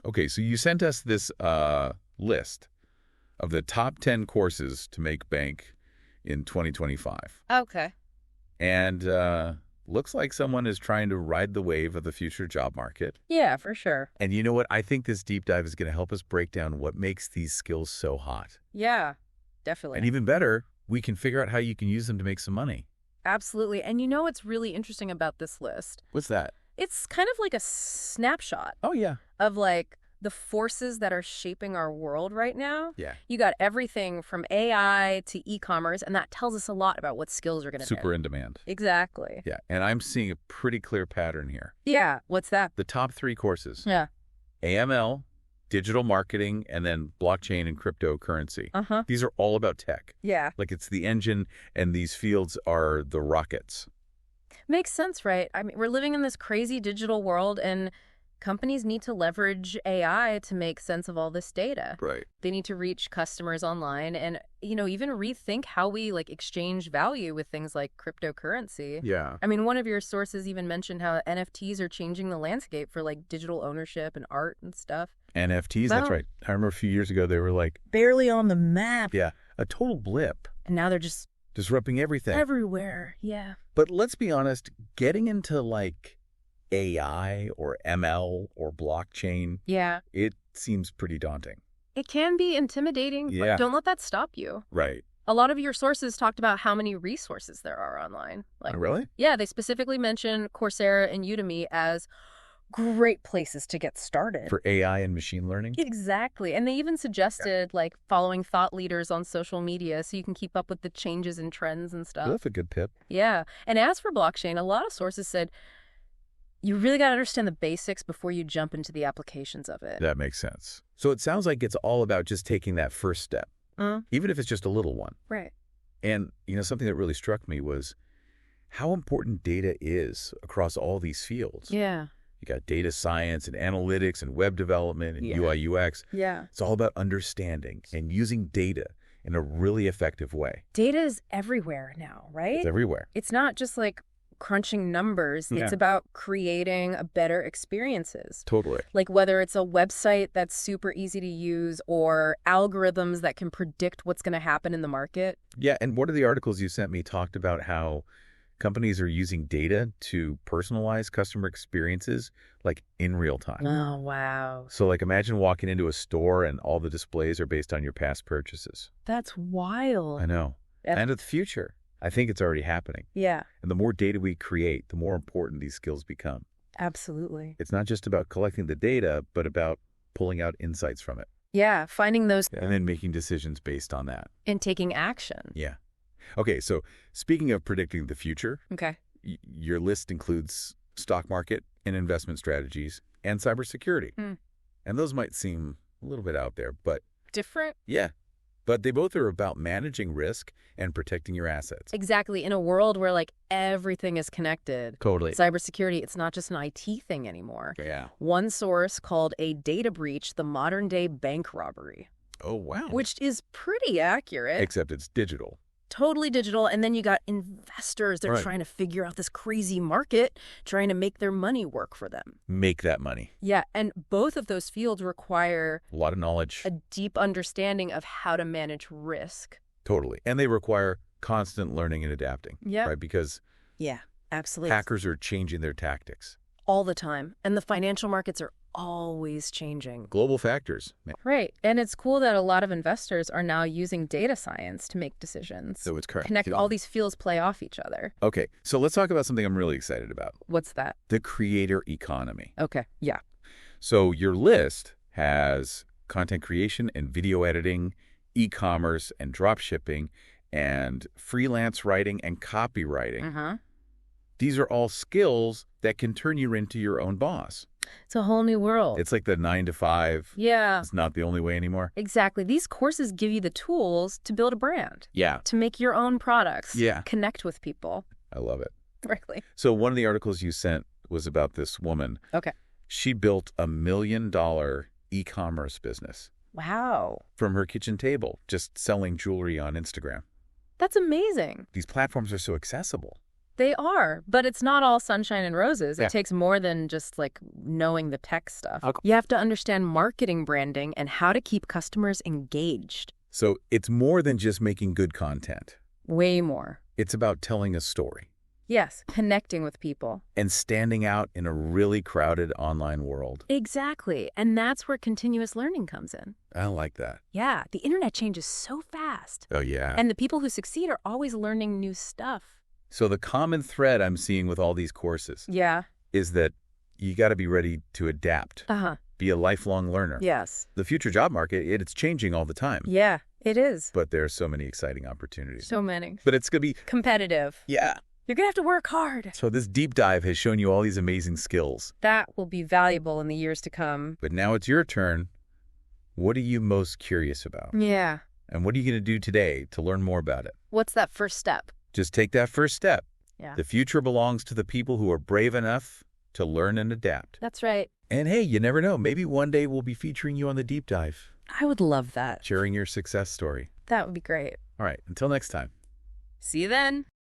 Okay, so you sent us this list of the top 10 courses to make bank in 2025. Okay. And looks like someone is trying to ride the wave of the future job market. Yeah, for sure. And you know what? I think this deep dive is going to help us break down what makes these skills so hot. Yeah, definitely. And even better, we can figure out how you can use them to make some money. Absolutely. And you know what's really interesting about this list? What's that? It's kind of like a snapshot Oh, yeah. of like the forces that are shaping our world right now. Yeah. You got everything from AI to e-commerce, and that tells us a lot about what skills are going to Super in demand. Exactly. Yeah. And I'm seeing a pretty clear pattern here. Yeah. What's that? The top 3 courses. Yeah. AML, digital marketing, and then blockchain and cryptocurrency. Uh-huh. These are all about tech. Yeah. Like it's the engine, and these fields are the rockets. Makes sense, right? I mean, we're living in this crazy digital world, and companies need to leverage AI to make sense of all this data. Right. They need to reach customers online and, even rethink how we like exchange value with things like cryptocurrency. Yeah. I mean, one of your sources even mentioned how NFTs are changing the landscape for like digital ownership and art and stuff. NFTs, that's right. I remember a few years ago they were like Barely on the map. Yeah, a total blip. And now they're just Disrupting everything. everywhere. Yeah. But let's be honest, getting into like AI or ML or blockchain, Yeah. it seems pretty daunting. It can be intimidating, Yeah. but don't let that stop you. Right. A lot of your sources talked about how many resources there are online. Like, Oh, really? yeah, they specifically mention Coursera and Udemy as great places to get started. For AI and machine learning? Exactly. And they even suggested like following thought leaders on social media so you can keep up with the changes and trends and stuff. That's a good tip. Yeah. And as for blockchain, a lot of sources said you really got to understand the basics before you jump into the applications of it. That makes sense. So it sounds like it's all about just taking that first step, even if it's just a little one. Right. And, something that really struck me was how important data is across all these fields. Yeah. You got data science and analytics and web development and UI UX. Yeah. It's all about understanding and using data in a really effective way. Data is everywhere now, right? It's everywhere. It's not just like crunching numbers. Yeah. It's about creating a better experiences. Totally. Like whether it's a website that's super easy to use or algorithms that can predict what's going to happen in the market. Yeah, and one of the articles you sent me talked about how companies are using data to personalize customer experiences like in real time. Oh, wow. So like imagine walking into a store and all the displays are based on your past purchases. That's wild. I know. Yep. And of the future. I think it's already happening. Yeah, And the more data we create, the more important these skills become. absolutely. It's not just about collecting the data, but about pulling out insights from it Yeah, finding those and then making decisions based on that. and taking action. Yeah. Okay, so speaking of predicting the future, Okay. your list includes stock market and investment strategies and cybersecurity. And those might seem a little bit out there, but Different? yeah. But they both are about managing risk and protecting your assets. Exactly. In a world where like everything is connected. Totally. Cybersecurity, it's not just an IT thing anymore. Yeah. One source called a data breach the modern day bank robbery, Oh, wow. which is pretty accurate. Except it's digital. Totally digital. And then you got investors. They're Right. trying to figure out this crazy market, trying to make their money work for them. Make that money. Yeah. And both of those fields require A lot of knowledge. a deep understanding of how to manage risk. Totally. And they require constant learning and adapting. Yeah. Right? Because Yeah, absolutely. hackers are changing their tactics. All the time. And the financial markets are always changing. Global factors. Right. And it's cool that a lot of investors are now using data science to make decisions. So it's correct. Connect all these fields play off each other. Okay, so let's talk about something I'm really excited about. What's that? The creator economy. Okay. Yeah. So your list has content creation and video editing, e-commerce and drop shipping, and freelance writing and copywriting. Uh-huh. These are all skills that can turn you into your own boss. It's a whole new world. It's like the 9 to 5. Yeah. It's not the only way anymore. Exactly. These courses give you the tools to build a brand, Yeah. to make your own products, Yeah. connect with people. I love it. Really. So one of the articles you sent was about this woman. Okay. She built $1 million e-commerce business Wow. from her kitchen table, just selling jewelry on Instagram. That's amazing. These platforms are so accessible. They are, but it's not all sunshine and roses. Yeah. It takes more than just like knowing the tech stuff. Okay. You have to understand marketing, branding, and how to keep customers engaged. So it's more than just making good content. Way more. It's about telling a story Yes, connecting with people. and standing out in a really crowded online world. Exactly. And that's where continuous learning comes in. I like that. Yeah, the internet changes so fast. Oh, yeah. And the people who succeed are always learning new stuff. So the common thread I'm seeing with all these courses Yeah. is that you got to be ready to adapt, Uh-huh. be a lifelong learner. Yes. The future job market, it's changing all the time. Yeah, it is. But there are so many exciting opportunities. So many. But it's going to be, Competitive. yeah. You're going to have to work hard. So this deep dive has shown you all these amazing skills. That will be valuable in the years to come. But now it's your turn. What are you most curious about? Yeah. And what are you going to do today to learn more about it? What's that first step? Just take that first step. Yeah. The future belongs to the people who are brave enough to learn and adapt. That's right. And hey, you never know. Maybe one day we'll be featuring you on the deep dive, I would love that. sharing your success story. That would be great. All right, until next time. See you then.